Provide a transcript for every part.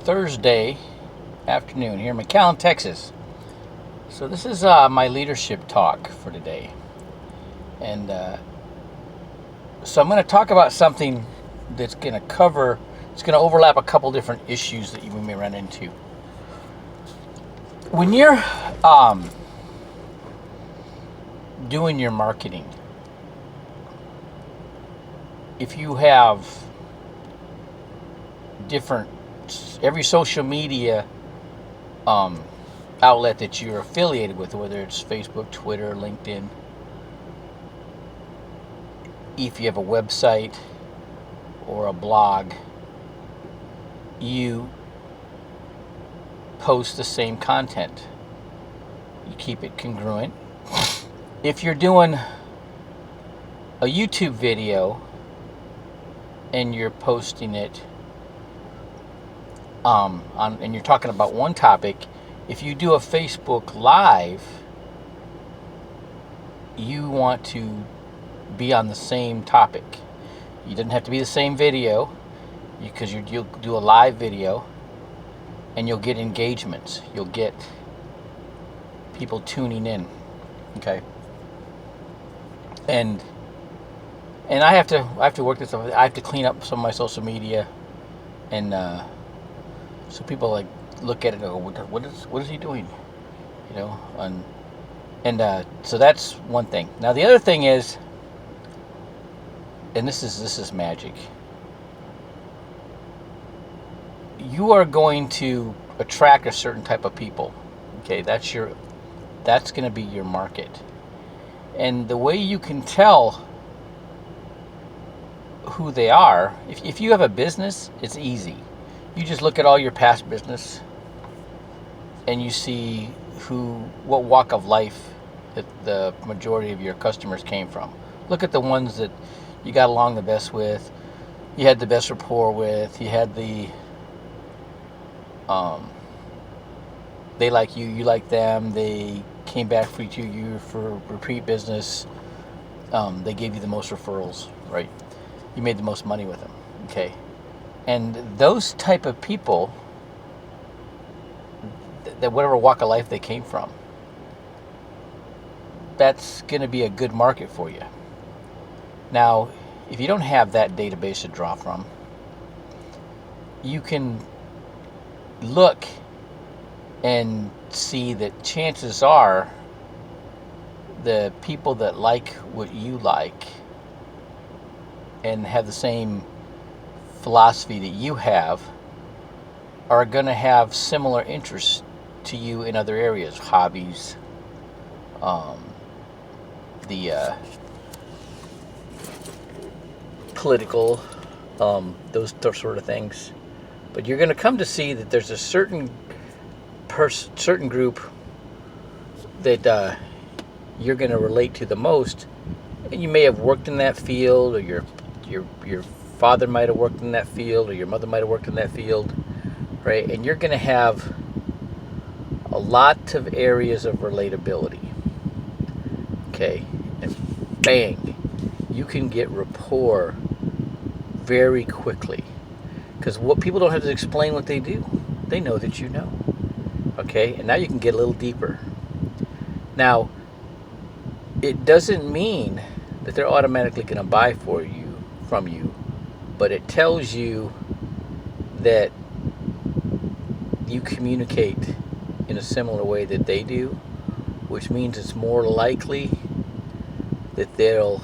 Thursday afternoon here in McAllen, Texas. So this is my leadership talk for today. And so I'm going to talk about something that's going to cover, it's going to overlap a couple different issues that you may run into. When you're doing your marketing, if you have every social media outlet that you're affiliated with, whether it's Facebook, Twitter, LinkedIn, if you have a website or a blog, you post the same content. You keep it congruent. If you're doing a YouTube video and you're posting it and you're talking about one topic, if you do a Facebook Live, you want to be on the same topic. You didn't have to be the same video, because you'll do a live video and you'll get engagements. You'll get people tuning in. Okay. And I have to work this. I have to clean up some of my social media, and so people like look at it and go, what is he doing? You know, and so that's one thing. Now the other thing is, and this is magic. You are going to attract a certain type of people. Okay, that's going to be your market. And the way you can tell who they are, if you have a business, it's easy. You just look at all your past business and you see what walk of life that the majority of your customers came from. Look at the ones that you got along the best with, you had the best rapport with, you had they like you, you like them, they came back for you for repeat business, they gave you the most referrals, right? You made the most money with them, okay? And those type of people, that whatever walk of life they came from, that's going to be a good market for you. Now, if you don't have that database to draw from, you can look and see that chances are the people that like what you like and have the same philosophy that you have are going to have similar interests to you in other areas, hobbies, the political, those sort of things. But you're going to come to see that there's a certain group that you're going to relate to the most, and you may have worked in that field, or your father might have worked in that field, or your mother might have worked in that field, right? And you're going to have a lot of areas of relatability. Okay, and bang, you can get rapport very quickly, because what people don't have to explain what they do. They know that you know. Okay, and now you can get a little deeper. Now, it doesn't mean that they're automatically going to buy from you, but it tells you that you communicate in a similar way that they do, which means it's more likely that they'll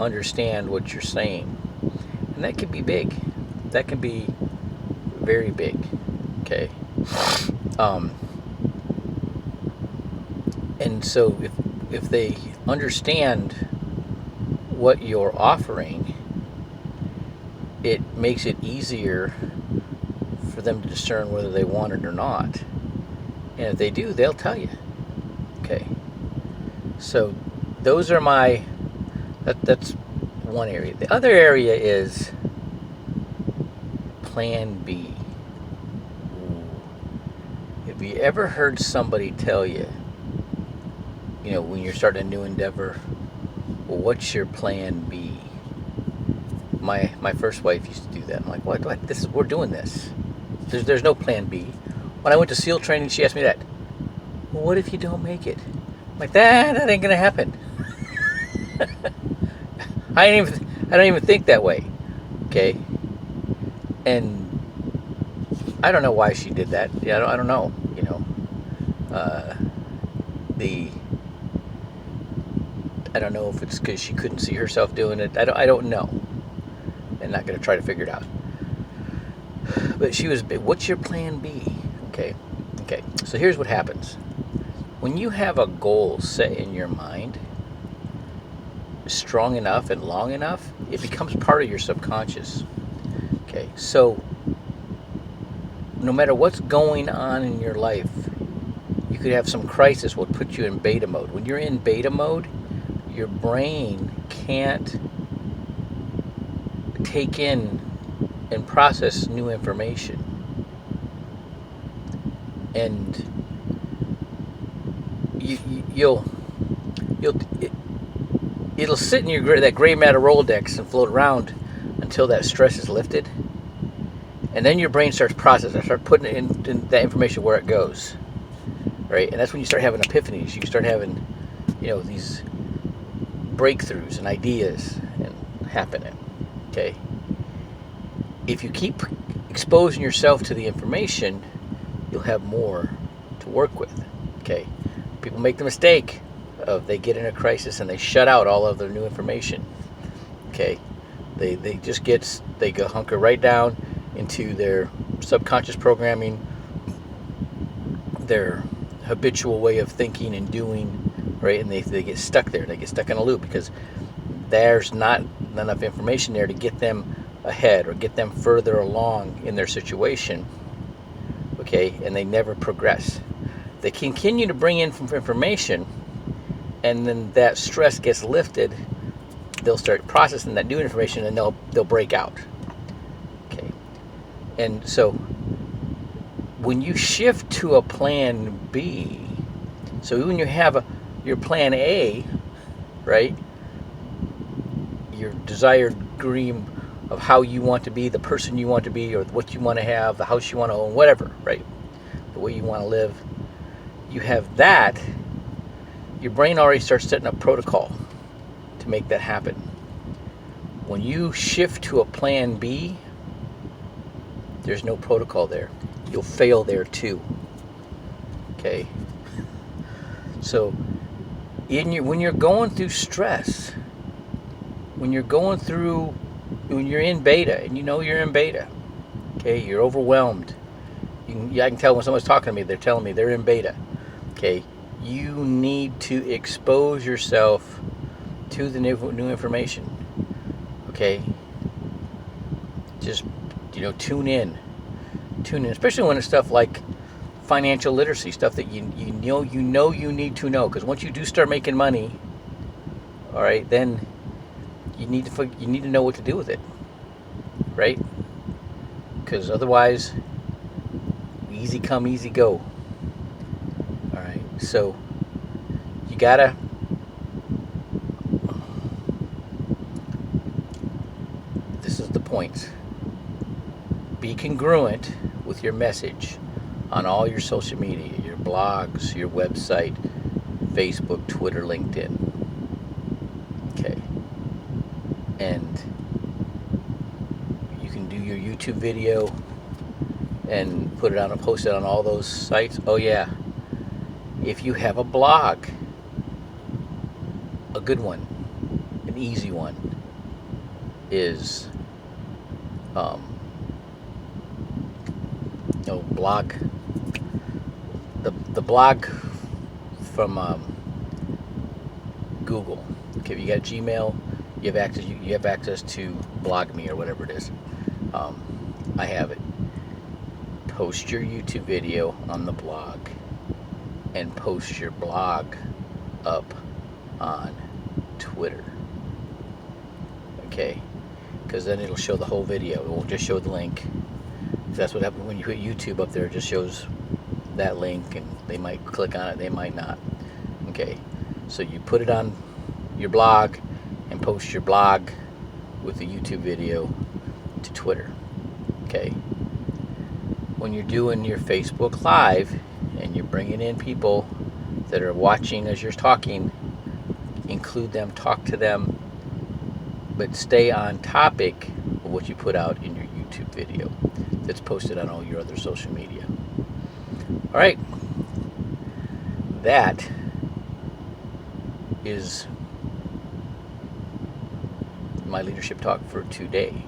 understand what you're saying. And that can be big. That can be very big. Okay. And so if they understand what you're offering, it makes it easier for them to discern whether they want it or not. And if they do, they'll tell you. Okay. So those are that's one area. The other area is Plan B. Have you ever heard somebody tell you, when you're starting a new endeavor, well, what's your plan B? My first wife used to do that. I'm like, what? We're doing this. There's no plan B. When I went to SEAL training, she asked me that. Well, what if you don't make it? I'm like, that ain't gonna happen. I don't even think that way. Okay. And I don't know why she did that. Yeah, I don't know. You know, I don't know if it's because she couldn't see herself doing it. I don't know. I'm not gonna try to figure it out. But she was, what's your plan B? Okay. Okay. So here's what happens. When you have a goal set in your mind, strong enough and long enough, it becomes part of your subconscious. Okay. So no matter what's going on in your life, you could have some crisis will put you in beta mode. When you're in beta mode, your brain can't take in and process new information. And it'll sit in your that gray matter Rolodex and float around until that stress is lifted. And then your brain starts processing, start putting it in that information where it goes, right? And that's when you start having epiphanies. You start having, these breakthroughs and ideas and happening. Okay. If you keep exposing yourself to the information, you'll have more to work with. Okay. People make the mistake of they get in a crisis and they shut out all of their new information. Okay. They go hunker right down into their subconscious programming, their habitual way of thinking and doing, right? And they get stuck there. They get stuck in a loop because there's not enough information there to get them ahead or get them further along in their situation. Okay, and they never progress. They continue to bring in information, and then that stress gets lifted. They'll start processing that new information, and they'll break out. Okay, and so when you shift to a plan B, so when you have your plan A, right, your desired dream of how you want to be, the person you want to be, or what you want to have, the house you want to own, whatever, right, the way you want to live, you have that, your brain already starts setting up protocol to make that happen. When you shift to a plan B, there's no protocol there. You'll fail there too. Okay? So, when you're going through stress, when you're in beta, and you're in beta, okay, you're overwhelmed. I can tell when someone's talking to me, they're telling me they're in beta. Okay, you need to expose yourself to the new information. Okay, just tune in, especially when it's stuff like financial literacy, stuff that you need to know. Because once you do start making money, all right, then you need to know what to do with it, right? Because otherwise, easy come, easy go. All right, so you gotta this is the point. Be congruent with your message on all your social media, your blogs, your website, Facebook, Twitter, LinkedIn. Okay. And you can do your YouTube video and post it on all those sites. Oh yeah. If you have a blog, a good one, an easy one is blog. The blog from Google. Okay, if you got Gmail, you have access to Blog Me or whatever it is. I have it. Post your YouTube video on the blog and post your blog up on Twitter. Okay, because then it'll show the whole video. It won't just show the link. That's what happens when you hit YouTube up there. It just shows that link, and they might click on it, they might not. Okay, so you put it on your blog and post your blog with the YouTube video to Twitter. Okay, when you're doing your Facebook Live and you're bringing in people that are watching as you're talking, include them, talk to them, but stay on topic of what you put out in your YouTube video that's posted on all your other social media. All right, that is my leadership talk for today.